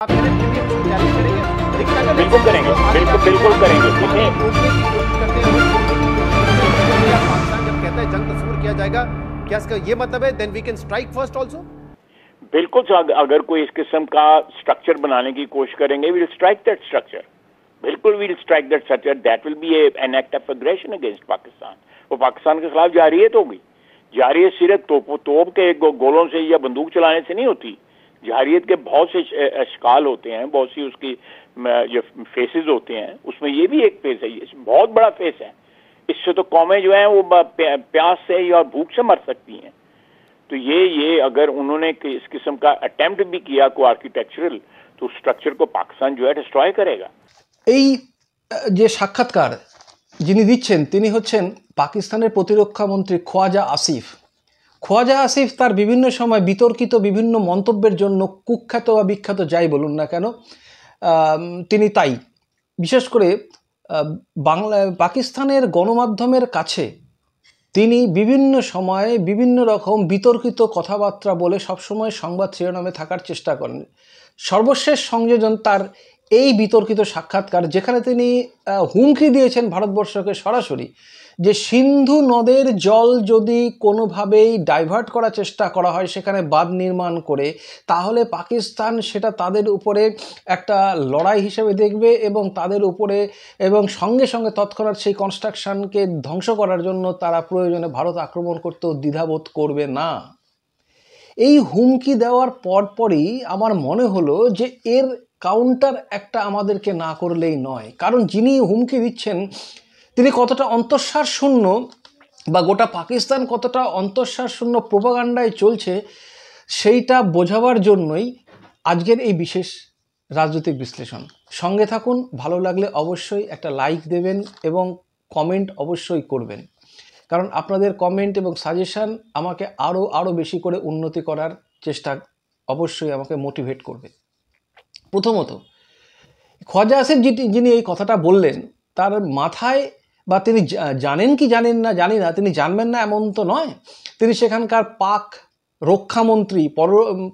बिल्कुल करेंगे, बिल्कुल करेंगे। पाकिस्तान जब कहता है जंग तस्वीर किया जाएगा, क्या इसका ये मतलब है then we can strike first also? बिल्कुल, अगर कोई इस किस्म का स्ट्रक्चर बनाने की कोशिश करेंगे, we will strike that structure. बिल्कुल we will strike that structure. That will be an act of aggression against Pakistan. वो पाकिस्तान के खिलाफ जारियत होगी। जारियत सिर्फ तोप के गोलों से या बंदूक चलाने से नहीं होती। जारियत के बहुत से अशकाल होते हैं, बहुत सी उसकी जो फेसेस होते हैं, उसमें ये भी एक फेस है, ये बहुत बड़ा फेस है। इससे तो कौमें जो हैं वो प्यास से या भूख से मर सकती हैं। तो ये अगर उन्होंने इस किस्म का अटेम्प्ट भी किया को आर्किटेक्चरल, तो स्ट्रक्चर को पाकिस्तान जो है डिस्ट्रॉय करेगा। এই যে সাক্ষাৎকার যিনি দিচ্ছেন তিনি হচ্ছেন পাকিস্তানের প্রতিরক্ষা মন্ত্রী খোয়াজা আসিফ। খোয়াজা আসিফ তার বিভিন্ন সময় বিতর্কিত বিভিন্ন মন্তব্যের জন্য কুখ্যাত বা বিখ্যাত যাই বলুন না কেন, তিনি তাই। বিশেষ করে পাকিস্তানের গণমাধ্যমের কাছে তিনি বিভিন্ন সময়ে বিভিন্ন রকম বিতর্কিত কথাবার্তা বলে সবসময় সংবাদ শিরোনামে থাকার চেষ্টা করেন। সর্বশেষ সংযোজন তার এই বিতর্কিত সাক্ষাৎকার, যেখানে তিনি হুমকি দিয়েছেন ভারতবর্ষকে সরাসরি যে সিন্ধু নদের জল যদি কোনোভাবেই ডাইভার্ট করার চেষ্টা করা হয়, সেখানে বাঁধ নির্মাণ করে, তাহলে পাকিস্তান সেটা তাদের উপরে একটা লড়াই হিসেবে দেখবে এবং তাদের উপরে এবং সঙ্গে সঙ্গে তৎক্ষণাৎ সেই কনস্ট্রাকশনকে ধ্বংস করার জন্য তারা প্রয়োজনে ভারত আক্রমণ করতেও দ্বিধাবোধ করবে না। এই হুমকি দেওয়ার পরপরই আমার মনে হলো যে এর কাউন্টার একটা আমাদেরকে না করলেই নয়। কারণ যিনি হুমকি দিচ্ছেন তিনি কতটা অন্তঃসার শূন্য বা গোটা পাকিস্তান কতটা অন্তঃসার শূন্য প্রোপাগান্ডায় চলছে, সেইটা বোঝাবার জন্যই আজকের এই বিশেষ রাজনৈতিক বিশ্লেষণ। সঙ্গে থাকুন, ভালো লাগলে অবশ্যই একটা লাইক দেবেন এবং কমেন্ট অবশ্যই করবেন, কারণ আপনাদের কমেন্ট এবং সাজেশান আমাকে আরও বেশি করে উন্নতি করার চেষ্টা অবশ্যই আমাকে মোটিভেট করবে। প্রথমত, খোয়াজা আসিফ যিনি এই কথাটা বললেন, তার মাথায় বা তিনি জানেন কি জানেন না জানি না, তিনি জানবেন না এমন তো নয়। তিনি সেখানকার পাক রক্ষামন্ত্রী,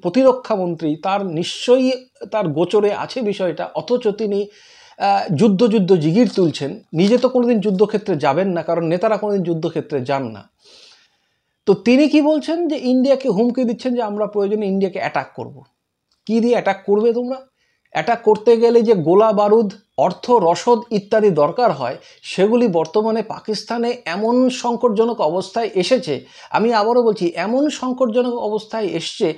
প্রতিরক্ষামন্ত্রী, তার নিশ্চয়ই তার গোচরে আছে বিষয়টা, অথচ তিনি যুদ্ধ জিগির তুলছেন। নিজে তো কোনোদিন যুদ্ধক্ষেত্রে যাবেন না, কারণ নেতারা কোনোদিন যুদ্ধক্ষেত্রে যান না। তো তিনি কি বলছেন যে ইন্ডিয়াকে হুমকি দিচ্ছেন যে আমরা প্রয়োজনে ইন্ডিয়াকে অ্যাটাক করব। কি দিয়ে অ্যাটাক করবে তোমরা? অ্যাটাক করতে গেলে যে গোলা বারুদ, অর্থ, রসদ ইত্যাদি দরকার হয়, সেগুলি বর্তমানে পাকিস্তানে এমন সংকটজনক অবস্থায় এসেছে, আমি আবারও বলছি এমন সংকটজনক অবস্থায় এসছে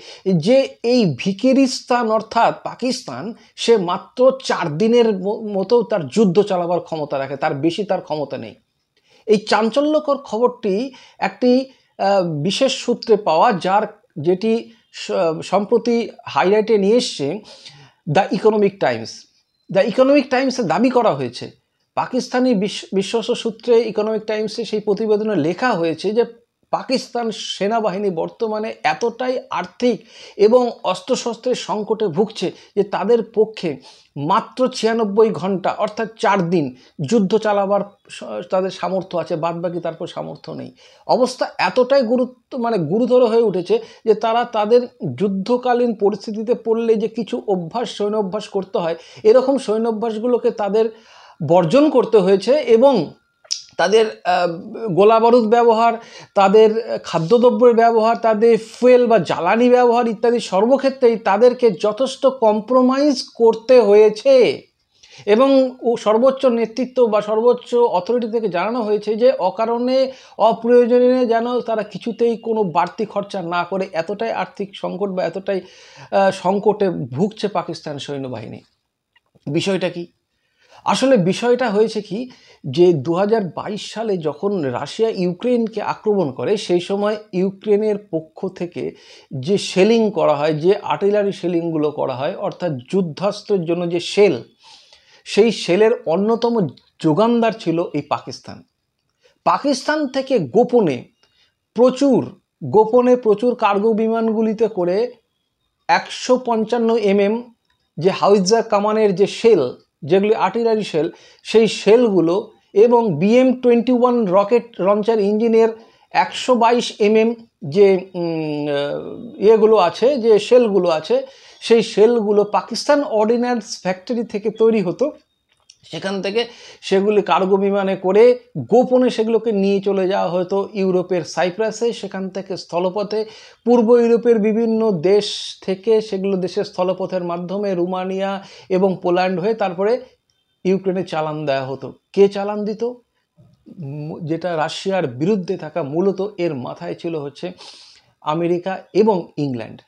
যে এই ভিকিরিস্তান অর্থাৎ পাকিস্তান, সে মাত্র 4 দিনের মতো তার যুদ্ধ চালাবার ক্ষমতা রাখে, তার বেশি তার ক্ষমতা নেই। এই চাঞ্চল্যকর খবরটি একটি বিশেষ সূত্রে পাওয়া, যেটি সম্প্রতি হাইলাইটে নিয়ে এসছে দ্য ইকোনমিক টাইমসে দাবি করা হয়েছে, পাকিস্তানি বিশ্বস্ত সূত্রে ইকোনমিক টাইমসে সেই প্রতিবেদনে লেখা হয়েছে যে পাকিস্তান সেনাবাহিনী বর্তমানে এতটাই আর্থিক এবং অস্ত্রশস্ত্রের সংকটে ভুগছে যে তাদের পক্ষে মাত্র 96 ঘন্টা অর্থাৎ 4 দিন যুদ্ধ চালাবার তাদের সামর্থ্য আছে, বাদবাকি তারপর সামর্থ্য নেই। অবস্থা এতটাই গুরুতর হয়ে উঠেছে যে তারা তাদের যুদ্ধকালীন পরিস্থিতিতে পড়লে যে কিছু সৈন্য অভ্যাস করতে হয়, এরকম সৈন্য অভ্যাসগুলোকে তাদের বর্জন করতে হয়েছে এবং তাদের গোলা বারুদ ব্যবহার, তাদের খাদ্যদ্রব্যের ব্যবহার, তাদের ফুয়েল বা জ্বালানি ব্যবহার ইত্যাদি সর্বক্ষেত্রেই তাদেরকে যথেষ্ট কম্প্রোমাইজ করতে হয়েছে। এবং সর্বোচ্চ নেতৃত্ব বা সর্বোচ্চ অথরিটি থেকে জানানো হয়েছে যে অকারণে অপ্রয়োজনীয় যেন তারা কিছুতেই কোনো বাড়তি খরচা না করে। এতটাই আর্থিক সংকট বা এতটাই সংকটে ভুগছে পাকিস্তান সৈন্যবাহিনী। বিষয়টা কি? আসলে বিষয়টা হয়েছে কি যে 2022 সালে যখন রাশিয়া ইউক্রেনকে আক্রমণ করে, সেই সময় ইউক্রেনের পক্ষ থেকে যে শেলিং করা হয়, যে আর্টিলারি শেলিংগুলো করা হয়, অর্থাৎ যুদ্ধাস্ত্রের জন্য যে সেই শেলের অন্যতম যোগানদার ছিল এই পাকিস্তান থেকে গোপনে প্রচুর কার্গো বিমানগুলিতে করে 155 mm যে হাউইজার কামানের যে শেল, যেগুলি আর্টিলারি শেল, সেই শেলগুলো এবং BM-21 রকেট লঞ্চার ইঞ্জিনের 122 mm যে ইয়েগুলো আছে, যে শেলগুলো আছে, সেই শেলগুলো পাকিস্তান অর্ডিন্যান্স ফ্যাক্টরি থেকে তৈরি হতো, সেখান থেকে সেগুলি কার্গো বিমানে করে গোপনে সেগুলোকে নিয়ে চলে যাওয়া হতো ইউরোপের সাইপ্রাসে, সেখান থেকে স্থলপথে পূর্ব ইউরোপের বিভিন্ন দেশ থেকে সেগুলো দেশের স্থলপথের মাধ্যমে রোমানিয়া এবং পোল্যান্ড হয়ে তারপরে ইউক্রেনে চালান দেওয়া হতো। কে চালান দিত? যেটা রাশিয়ার বিরুদ্ধে থাকা, মূলত এর মাথায় ছিল হচ্ছে আমেরিকা এবং ইংল্যান্ড।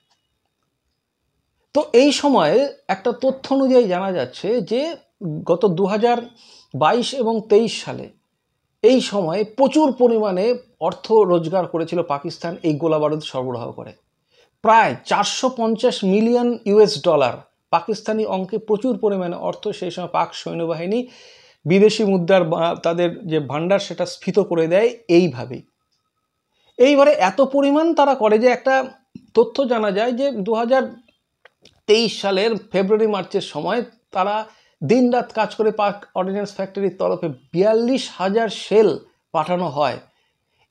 তো এই সময়ে একটা তথ্য অনুযায়ী জানা যাচ্ছে যে গত 2022 এবং 23 সালে এই সময়ে প্রচুর পরিমাণে অর্থ রোজগার করেছিল পাকিস্তান এই গোলাবারুদ সরবরাহ করে। প্রায় 450 মিলিয়ন ইউএস ডলার পাকিস্তানি অঙ্কে প্রচুর পরিমাণে অর্থ সেই সময় পাক সৈন্যবাহিনী বিদেশি মুদ্রার তাদের যে ভাণ্ডার সেটা স্ফীত করে দেয় এইভাবেই। এইবারে এত পরিমাণ তারা করে যে একটা তথ্য জানা যায় যে 2023 সালের ফেব্রুয়ারি মার্চের সময় তারা দিনরাত কাজ করে পাক অর্ডিন্যান্স ফ্যাক্টরির তরফে 42,000 শেল পাঠানো হয়,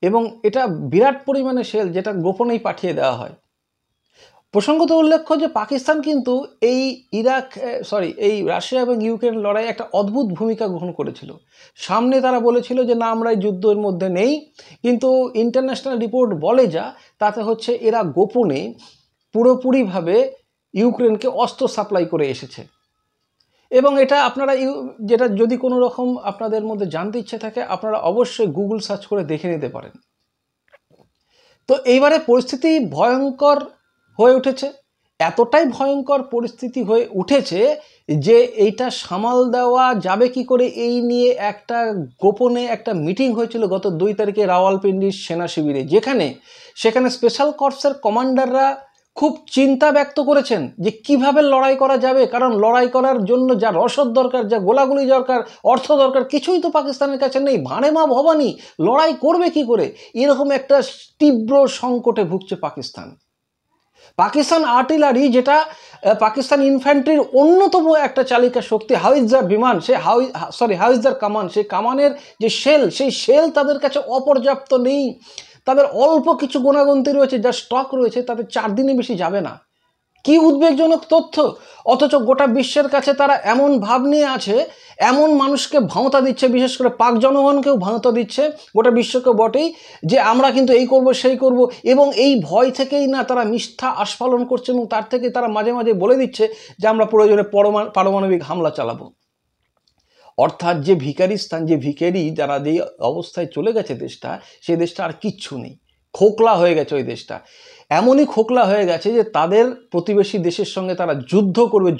এবং এটা বিরাট পরিমাণে শেল যেটা গোপনেই পাঠিয়ে দেওয়া হয়। প্রসঙ্গত উল্লেখ্য যে পাকিস্তান কিন্তু এই এই রাশিয়া এবং ইউক্রেন লড়াইয়ে একটা অদ্ভুত ভূমিকা গ্রহণ করেছিল। সামনে তারা বলেছিল যে না, আমরা এই যুদ্ধের মধ্যে নেই, কিন্তু ইন্টারন্যাশনাল রিপোর্ট বলে যা তাতে হচ্ছে এরা গোপনে পুরোপুরিভাবে ইউক্রেনকে অস্ত্র সাপ্লাই করে এসেছে। এবং এটা আপনারা যেটা যদি কোনো রকম আপনাদের মধ্যে জানতে ইচ্ছে থাকে আপনারা অবশ্যই গুগল সার্চ করে দেখে নিতে পারেন। তো এইবারে পরিস্থিতি ভয়ঙ্কর হয়ে উঠেছে, এতটাই ভয়ঙ্কর পরিস্থিতি হয়ে উঠেছে যে এইটা সামাল দেওয়া যাবে কি করে এই নিয়ে একটা গোপনে একটা মিটিং হয়েছিল গত 2 তারিখে রাওয়ালপিন্ডির সেনা শিবিরে, সেখানে স্পেশাল কর্পসের কমান্ডাররা খুব চিন্তা ব্যক্ত করেছেন যে কিভাবে লড়াই করা যাবে, কারণ লড়াই করার জন্য যা রসদ দরকার, যা গোলাগুলি দরকার, অর্থ দরকার, কিছুই তো পাকিস্তানের কাছে নেই। ভাড়ে মা ভবানী, লড়াই করবে কি করে? এরকম একটা তীব্র সংকটে ভুগছে পাকিস্তান। পাকিস্তান আর্টিলারি, যেটা পাকিস্তান ইনফ্যান্ট্রির অন্যতম একটা চালিকা শক্তি, হাউইজার বিমান, হাউইজার কামান, সেই কামানের যে সেই শেল তাদের কাছে অপর্যাপ্ত নেই। তাদের অল্প কিছু গোনাগুনতি রয়েছে, যা স্টক রয়েছে তাতে 4 দিনে বেশি যাবে না। কি উদ্বেগজনক তথ্য! অথচ গোটা বিশ্বের কাছে তারা এমন ভাব নিয়ে আছে, এমন মানুষকে ভাঁওতা দিচ্ছে, বিশেষ করে পাক জনগণকেও ভাঁওতা দিচ্ছে, গোটা বিশ্বকে বটেই, যে আমরা কিন্তু এই করব সেই করব, এবং এই ভয় থেকেই না তারা মিথ্যা আস্ফালন করছে, এবং তার থেকে তারা মাঝে মাঝে বলে দিচ্ছে যে আমরা প্রয়োজনে পারমাণবিক হামলা চালাবো। অর্থাৎ যে ভিখারিস্তান, যে ভিখারি যারা যে অবস্থায় চলে গেছে দেশটা, সেই দেশটা আর কিচ্ছু নেই, খোকলা হয়ে গেছে ওই দেশটা। এমনই খোকলা হয়ে গেছে যে তাদের প্রতিবেশী দেশের সঙ্গে তারা যুদ্ধ করবে,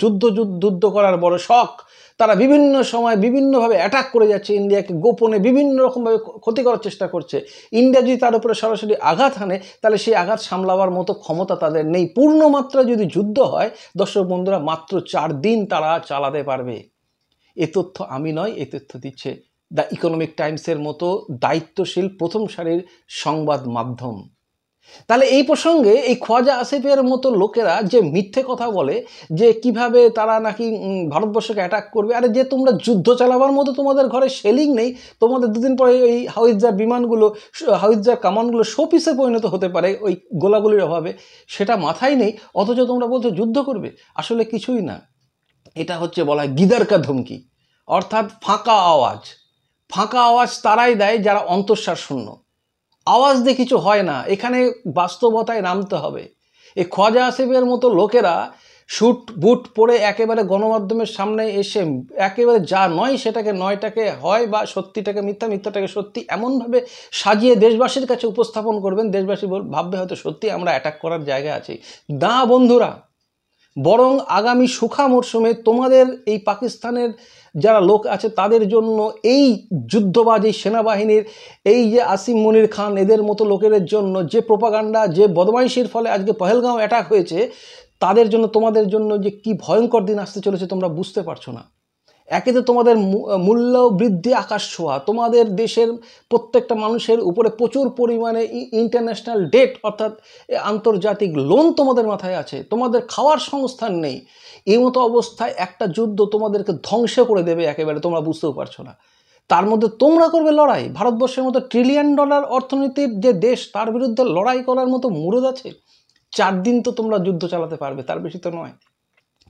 যুদ্ধ করার বড় শখ। তারা বিভিন্ন সময় বিভিন্নভাবে অ্যাটাক করে যাচ্ছে ইন্ডিয়াকে, গোপনে বিভিন্ন রকমভাবে ক্ষতি করার চেষ্টা করছে। ইন্ডিয়া যদি তার উপরে সরাসরি আঘাত হানে তাহলে সেই আঘাত সামলাবার মতো ক্ষমতা তাদের নেই। পূর্ণমাত্রা যদি যুদ্ধ হয় দর্শক বন্ধুরা, মাত্র 4 দিন তারা চালাতে পারবে। এ তথ্য আমি নয়, এ তথ্য দিচ্ছে দ্য ইকোনমিক টাইমসের মতো দায়িত্বশীল প্রথম সারির সংবাদ মাধ্যম। তাহলে এই প্রসঙ্গে এই খ্বাজা আসিফের মতো লোকেরা যে মিথ্যে কথা বলে যে কিভাবে তারা নাকি ভারতবর্ষকে অ্যাটাক করবে, আরে যে তোমরা যুদ্ধ চালাবার মতো তোমাদের ঘরে শেলিং নেই, তোমাদের 2 দিন পরে এই হাউইজার বিমানগুলো, হাউইজার কামানগুলো শোপিসে পরিণত হতে পারে ওই গোলাগুলির অভাবে, সেটা মাথায় নেই, অথচ তোমরা বলছো যুদ্ধ করবে। আসলে কিছুই না, এটা হচ্ছে বলা হয় গিদার কা ধমকি, অর্থাৎ ফাঁকা আওয়াজ তারাই দেয় যারা অন্তঃসার শূন্য। আওয়াজ দিয়ে কিছু হয় না, এখানে বাস্তবতায় নামতে হবে। এই খ্বাজা আসিফের মতো লোকেরা শুট বুট পরে একেবারে গণমাধ্যমের সামনে এসে একেবারে যা নয় সেটাকে নয়টাকে হয়, বা সত্যিটাকে মিথ্যা, মিথ্যাটাকে সত্যি, এমনভাবে সাজিয়ে দেশবাসীর কাছে উপস্থাপন করবেন, দেশবাসী ভাববে হয়তো সত্যি আমরা অ্যাটাক করার জায়গায় আছি। না বন্ধুরা, বরং আগামী সুখা মরশুমে তোমাদের এই পাকিস্তানের যারা লোক আছে তাদের জন্য, এই যুদ্ধবাজ এই সেনাবাহিনীর, এই যে আসিম মনির খান এদের মতো লোকেদের জন্য যে প্রোপাগান্ডা, যে বদমাইশির ফলে আজকে পহেলগাঁও অ্যাটাক হয়েছে, তাদের জন্য, তোমাদের জন্য যে কি ভয়ঙ্কর দিন আসতে চলেছে তোমরা বুঝতে পারছো না। একে তো তোমাদের মূল্য বৃদ্ধি আকাশ ছোঁয়া, তোমাদের দেশের প্রত্যেকটা মানুষের উপরে প্রচুর পরিমাণে ইন্টারন্যাশনাল ডেট, অর্থাৎ আন্তর্জাতিক লোন তোমাদের মাথায় আছে, তোমাদের খাওয়ার সংস্থান নেই। এই মতো অবস্থায় একটা যুদ্ধ তোমাদেরকে ধ্বংস করে দেবে একেবারে, তোমরা বুঝতেও পারছো না। তার মধ্যে তোমরা করবে লড়াই, ভারতবর্ষের মতো $1 ট্রিলিয়ন অর্থনীতির যে দেশ, তার বিরুদ্ধে লড়াই করার মতো মুরদ আছে? 4 দিন তো তোমরা যুদ্ধ চালাতে পারবে, তার বেশি তো নয়।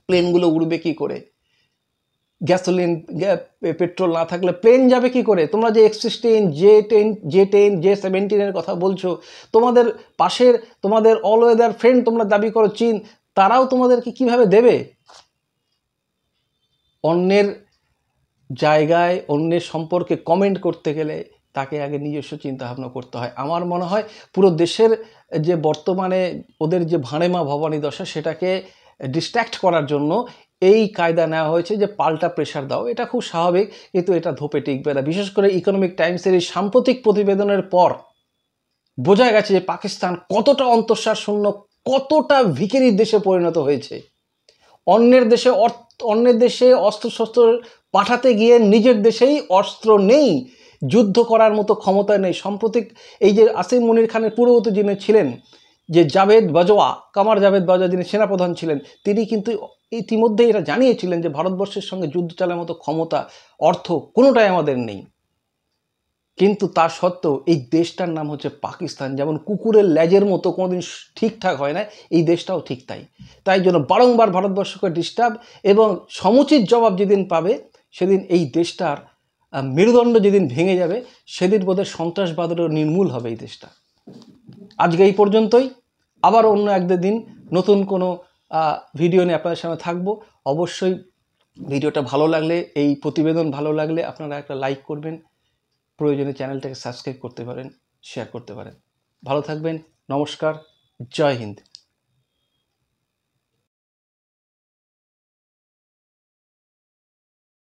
প্লেনগুলো উড়বে কি করে, গ্যাসোলিন পেট্রোল না থাকলে প্লেন যাবে কি করে, তোমরা যে X-16 J-10 J-17 কথা বলছো, তোমাদের পাশের তোমাদের অল ওয়েদার ফ্রেন্ড তোমরা দাবি করো চীন, তারাও তোমাদেরকে কিভাবে দেবে? অন্যের জায়গায় অন্যের সম্পর্কে কমেন্ট করতে গেলে তাকে আগে নিজস্ব চিন্তাভাবনা করতে হয়। আমার মনে হয় পুরো দেশের যে বর্তমানে ওদের যে ভাঁড়েমা ভবানী দশা, সেটাকে ডিস্ট্র্যাক্ট করার জন্য এই কায়দা নেওয়া হয়েছে যে পাল্টা প্রেশার দাও। এটা খুব স্বাভাবিক, কিন্তু এটা ধোপে টিকবে না। বিশেষ করে ইকোনমিক টাইমসের এই সাম্প্রতিক প্রতিবেদনের পর বোঝা গেছে যে পাকিস্তান কতটা অন্তঃসার শূন্য, কতটা ভিখিরির দেশে পরিণত হয়েছে। অন্যের দেশে অস্ত্রশস্ত্র পাঠাতে গিয়ে নিজের দেশেই অস্ত্র নেই, যুদ্ধ করার মতো ক্ষমতা নেই। সাম্প্রতিক এই যে আসিম মুনির খানের পূর্ববর্তী যিনি ছিলেন, যে কামার জাভেদ বাজওয়া যিনি সেনাপ্রধান ছিলেন, তিনি কিন্তু ইতিমধ্যেই এটা জানিয়েছিলেন যে ভারতবর্ষের সঙ্গে যুদ্ধ চালানোর মতো ক্ষমতা, অর্থ কোনোটাই আমাদের নেই। কিন্তু তা সত্ত্বেও এই দেশটার নাম হচ্ছে পাকিস্তান। যেমন কুকুরের লেজের মতো কোনোদিন ঠিকঠাক হয় না, এই দেশটাও ঠিক তাই জন্য বারংবার ভারতবর্ষকে ডিস্টার্ব, এবং সমুচিত জবাব যেদিন পাবে সেদিন এই দেশটার মেরুদণ্ড যেদিন ভেঙে যাবে, সেদিন বোধহয় সন্ত্রাসবাদেরও নির্মূল হবে এই দেশটা। আজকে এই পর্যন্তই। আবার অন্য একদিন নতুন কোনো ভিডিও নিয়ে আপনাদের সামনে থাকবো। অবশ্যই ভিডিওটা ভালো লাগলে, এই প্রতিবেদন ভালো লাগলে আপনারা একটা লাইক করবেন, প্রয়োজনে চ্যানেলটাকে সাবস্ক্রাইব করতে পারেন, শেয়ার করতে পারেন। ভালো থাকবেন। নমস্কার। জয় হিন্দ।